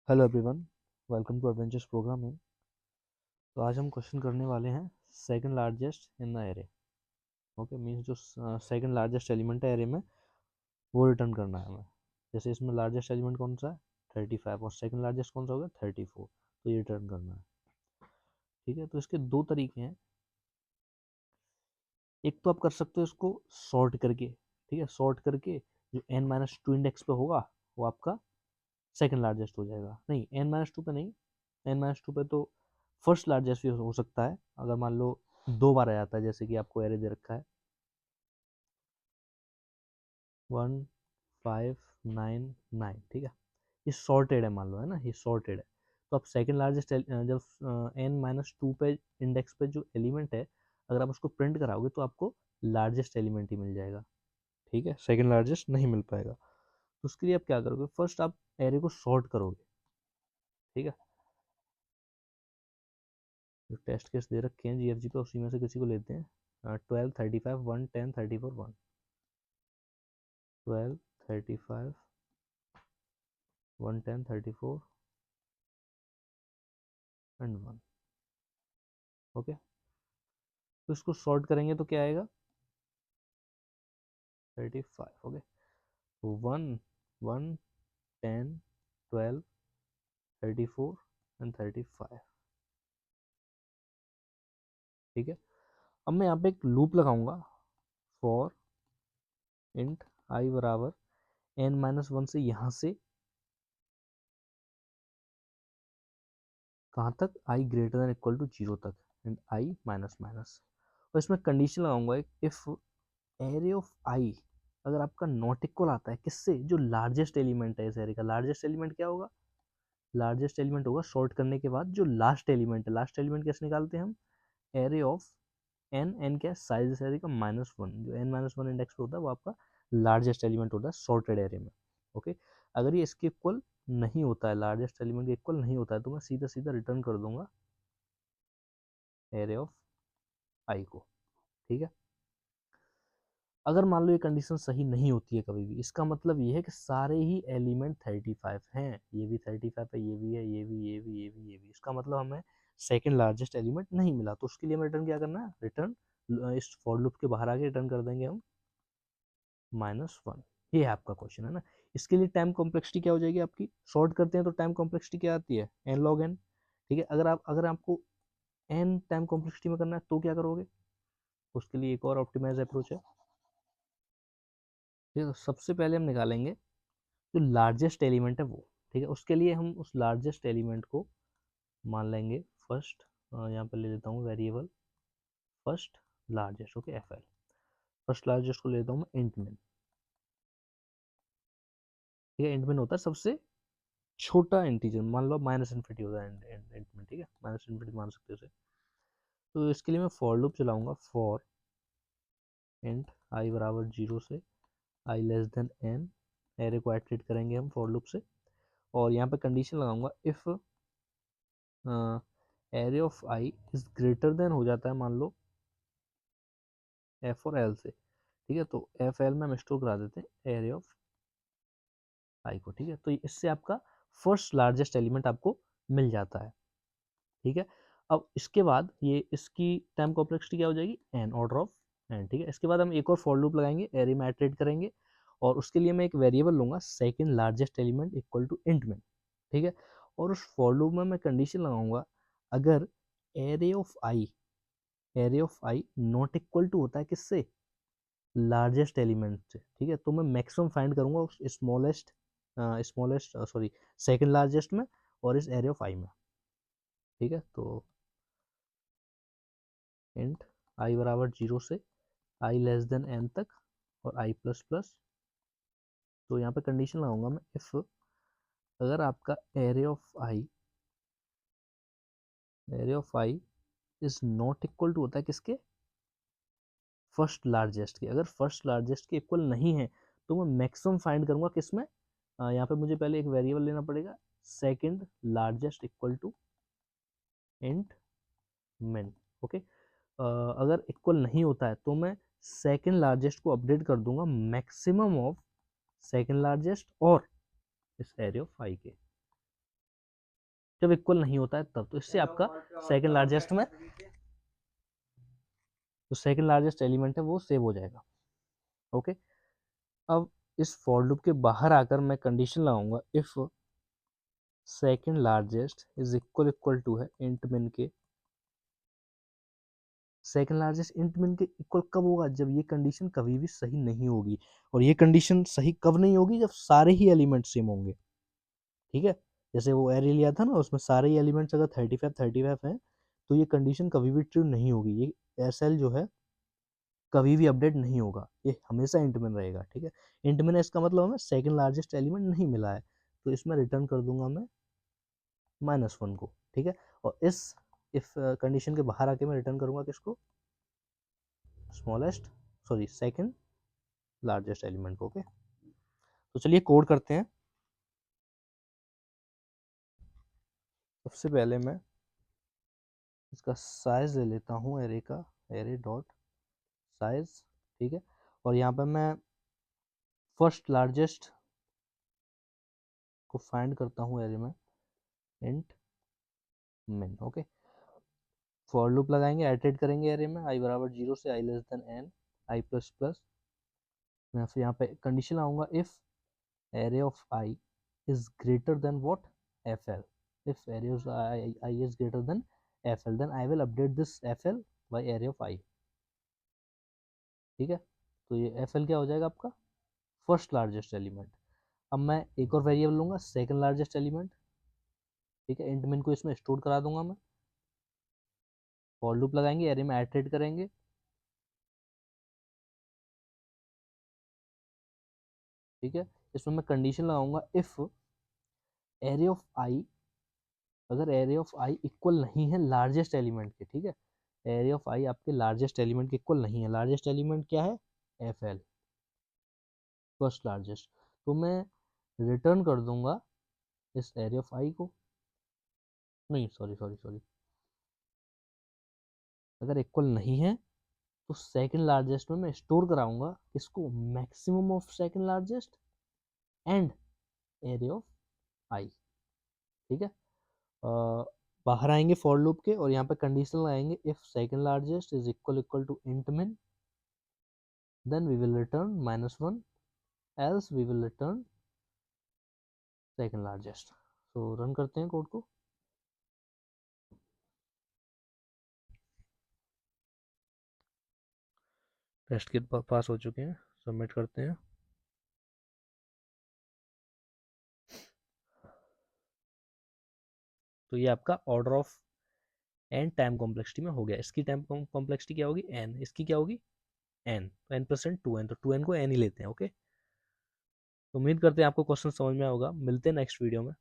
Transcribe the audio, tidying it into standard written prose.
Hello everyone, welcome to adventures programming. तो आज हम क्वेश्चन करने वाले हैं second largest in the array. Okay, means जो सेकंड लार्जेस्ट एलिमेंट है एरे में वो रिटर्न करना है हमें। जैसे इसमें लार्जेस्ट एलिमेंट कौन सा है 35 और सेकंड लार्जेस्ट कौन सा होगा 34, तो ये रिटर्न करना है। ठीक है, तो इसके दो तरीके हैं। एक तो आप कर सकते हो इसको सॉर्ट करके। ठीक है, सॉर्ट करके जो n-2 इंडेक्स पे होगा वो आपका सेकंड लार्जेस्ट हो जाएगा। नहीं, n-2 पे नहीं, n-2 पे तो फर्स्ट लार्जेस्ट भी हो सकता है अगर मान लो दो बार आ जाता है, जैसे कि आपको एरे दे रखा है 1599। ठीक है, ये सॉर्टेड है मान लो, है ना, ये सॉर्टेड है। तो आप सेकंड लार्जेस्ट जब n-2 पे इंडेक्स पे जो एलिमेंट है अगर आप उसको प्रिंट कराओगे तो आपको लार्जेस्ट एलिमेंट ही मिल जाएगा। ठीक है, सेकंड लार्जेस्ट नहीं मिल पाएगा। तो उसके लिए आप क्या करोगे, फर्स्ट आप एरे को सॉर्ट करोगे। ठीक है, जो टेस्ट केस दे रखे हैं जीएफजी पे उसी में से किसी को लेते हैं। 12 35 1 10 34 1, 12 35 1 10 34 एंड 1। ओके, तो इसको सॉर्ट करेंगे तो क्या आएगा 35। ओके, तो 1 1 10 12 34 एंड 35। ठीक है, अब मैं यहाँ पे एक लूप लगाऊंगा फॉर इंट आई बराबर n-1 से यहाँ से कहाँ तक, आई ग्रेटर देन इक्वल टू 0 तक एंड आई माइनस माइनस। और इसमें कंडीशन लगाऊंगा एक, इफ एरे ऑफ आई अगर आपका नॉट इक्वल आता है किससे, जो लार्जेस्ट एलिमेंट है इस एरे का। लार्जेस्ट एलिमेंट क्या होगा, लार्जेस्ट एलिमेंट होगा सॉर्ट करने के बाद जो लास्ट एलिमेंट है। लास्ट एलिमेंट कैसे निकालते हैं हम, एरे ऑफ एन, एन क्या है साइज इस एरे का -1। जो n-1 इंडेक्स पे होता है वो आपका लार्जेस्ट एलिमेंट होता है सॉर्टेड एरे में। ओके, अगर ये इसके इक्वल नहीं होता है, लार्जेस्ट एलिमेंट के इक्वल नहीं होता है, तो मैं सीधा सीधा रिटर्न कर दूंगा एरे ऑफ आई को। ठीक है, अगर मान लो ये कंडीशन सही नहीं होती है कभी भी, इसका मतलब ये है कि सारे ही एलिमेंट 35 हैं। ये भी 35 है, ये भी है, ये भी, ये भी, ये भी, ये भी। इसका मतलब हमें सेकंड लार्जेस्ट एलिमेंट नहीं मिला। तो उसके लिए हमें रिटर्न क्या करना है, रिटर्न इस फॉर लूप के बाहर आके रिटर्न कर देंगे हम -1। ये है आपका क्वेश्चन, है ना। इसके लिए टाइम कॉम्प्लेक्सिटी क्या हो जाएगी आपकी, सॉर्ट करते हैं तो टाइम कॉम्प्लेक्सिटी क्या आती है n log n। ठीक है, अगर आपको n टाइम कॉम्प्लेक्सिटी में करना है तो क्या करोगे, उसके लिए एक और ऑप्टिमाइज अप्रोच है। ठीक है, तो सबसे पहले हम निकालेंगे जो लार्जेस्ट एलिमेंट है वो। ठीक है, उसके लिए हम उस लार्जेस्ट एलिमेंट को मान लेंगे फर्स्ट, यहाँ पे ले लेता हूँ variable first largest. Okay, F L first largest को ले लेता हूँ मैं इंट में। ठीक है, इंट में होता है सबसे छोटा इंटीजर, मान लो माइनस इन्फिनिटी होता है इंट में। ठीक है, माइनस इन्फिनिटी मान सकते हो उसे। तो इसके लिए मैं फॉर लूप चलाऊंगा फॉर इंट आई बराबर 0 से आई लेस देन एन। एरे को एट्रीट करेंगे हम फॉर लूप से, और यहाँ पे कंडीशन लगाऊंगा if array of I is greater than हो जाता है मान लो एफ और एल से। ठीक है, तो एफ एल में हम स्टोर करा देते हैं एरे ऑफ आई को। ठीक है, तो इससे आपका फर्स्ट लार्जेस्ट एलिमेंट आपको मिल जाता है। ठीक है, अब इसके बाद ये इसकी टाइम कॉम्प्लेक्सिटी क्या हो जाएगी एन, ऑर्डर ऑफ एन। ठीक है, इसके बाद हम एक और फॉर लूप लगाएंगे, एरे में इटरेट करेंगे, और उसके लिए मैं एक वेरिएबल लूंगा second largest element equal to int min. ठीक है, और उस फॉर लूप में मैं कंडीशन लगाऊंगा अगर array of I, array of I not equal to होता है किससे, लार्जेस्ट एलिमेंट से। ठीक है, तो मैं मैक्सिमम फाइंड करूंगा उस स्मॉलेस्ट सॉरी सेकंड लार्जेस्ट में और इस एरे ऑफ आई में। ठीक है, तो इंट आई बराबर 0 से आई लेस देन एन तक और आई प्लस प्लस। तो यहाँ पे कंडीशन लगाऊंगा मैं इफ अगर आपका array of I is not equal to होता है किसके, फर्स्ट लार्जेस्ट के। अगर फर्स्ट लार्जेस्ट के इक्वल नहीं है तो मैं मैक्सिमम फाइंड करूंगा किसमें, यहाँ पे मुझे पहले एक वेरिएबल लेना पड़ेगा second largest equal to int min। Okay, अगर इक्वल नहीं होता है तो मैं सेकंड लार्जेस्ट को अपडेट कर दूंगा मैक्सिमम ऑफ सेकंड लार्जेस्ट और इस एरे ऑफ आई के। जब इक्वल नहीं होता है तब। तो इससे आपका सेकंड लार्जेस्ट में जो सेकंड लार्जेस्ट एलिमेंट है वो सेव हो जाएगा। ओके, अब इस फॉर लूप के बाहर आकर मैं कंडीशन लगाऊंगा if second largest is equal to है इंट मिन के। सेकंड लार्जेस्ट इंट मिन के इक्वल कब होगा? जब ये कंडीशन कभी भी सही नहीं होगी। और ये कंडीशन सही कब नहीं होगी? जब सारे ही एलिमेंट सेम होंगे। ठीक है, जैसे वो एरे लिया था ना, उसमें सारे ही एलिमेंट्स अगर 35 हैं तो ये कंडीशन कभी भी ट्रू नहीं होगी। ये एसएल जो है कभी भी अपडेट नहीं होगा, ये हमेशा इंट मिन रहेगा। ठीक है, इंट मिन इसका मतलब हमें सेकंड लार्जेस्ट एलिमेंट नहीं मिला है, तो इसमें रिटर्न कर दूंगा मैं -1 को। ठीक है, और इस इफ कंडीशन के बाहर आके मैं रिटर्न करूंगा किसको? Smallest sorry second largest element को। ओके, तो चलिए कोड करते हैं। सबसे पहले मैं इसका साइज ले लेता हूँ एरे का, एरे डॉट साइज। ठीक है, और यहाँ पर मैं फर्स्ट लार्जेस्ट को फाइंड करता हूँ एरे में, इंट मिन। ओके, फॉर लूप लगाएंगे, इटरेट करेंगे एरे में i बराबर 0 से i less than n i plus plus. मैं फिर यहाँ पे कंडीशन लाऊंगा if array of i is greater than what? fl। if array of I is greater than fl then I will update this fl by array of i। ठीक है, तो ये fl क्या हो जाएगा आपका? First largest element. अब मैं एक और वेरिएबल लूंगा, सेकंड लार्जेस्ट एलिमेंट। ठीक है, इंट मिन को इसमें स्टोर करा दूंगा मैं। फॉर लूप लगाएंगे, एरे में इटरेट करेंगे। ठीक है, इसमें मैं कंडीशन लगाऊंगा इफ एरे ऑफ आई, अगर एरे ऑफ आई इक्वल नहीं है लार्जेस्ट एलिमेंट के। ठीक है, एरे ऑफ आई आपके लार्जेस्ट एलिमेंट के इक्वल नहीं है। लार्जेस्ट एलिमेंट क्या है? F L, first largest. तो मैं रिटर्न कर दूंगा इस एरे ऑफ आई को, नहीं सॉरी सॉरी सॉरी, अगर इक्वल नहीं है तो सेकंड लार्जेस्ट में मैं स्टोर कराऊंगा किसको? Maximum of second largest and array of I. ठीक है, बाहर आएंगे फॉर लूप के और यहाँ पे कंडीशन लगाएंगे if second largest is equal to int min then we will return -1 else we will return second largest. तो रन करते हैं कोड को। टेस्ट किट पास हो चुके हैं, सबमिट करते हैं। तो ये आपका order of N time complexity में हो गया। इसकी टाइम कॉम्प्लेक्सिटी क्या होगी? एन। इसकी क्या होगी? एन। तो n+n 2n, तो 2n को n ही लेते हैं। ओके, तो उम्मीद करते हैं आपको क्वेश्चन समझ में होगा। मिलते हैं नेक्स्ट वीडियो में।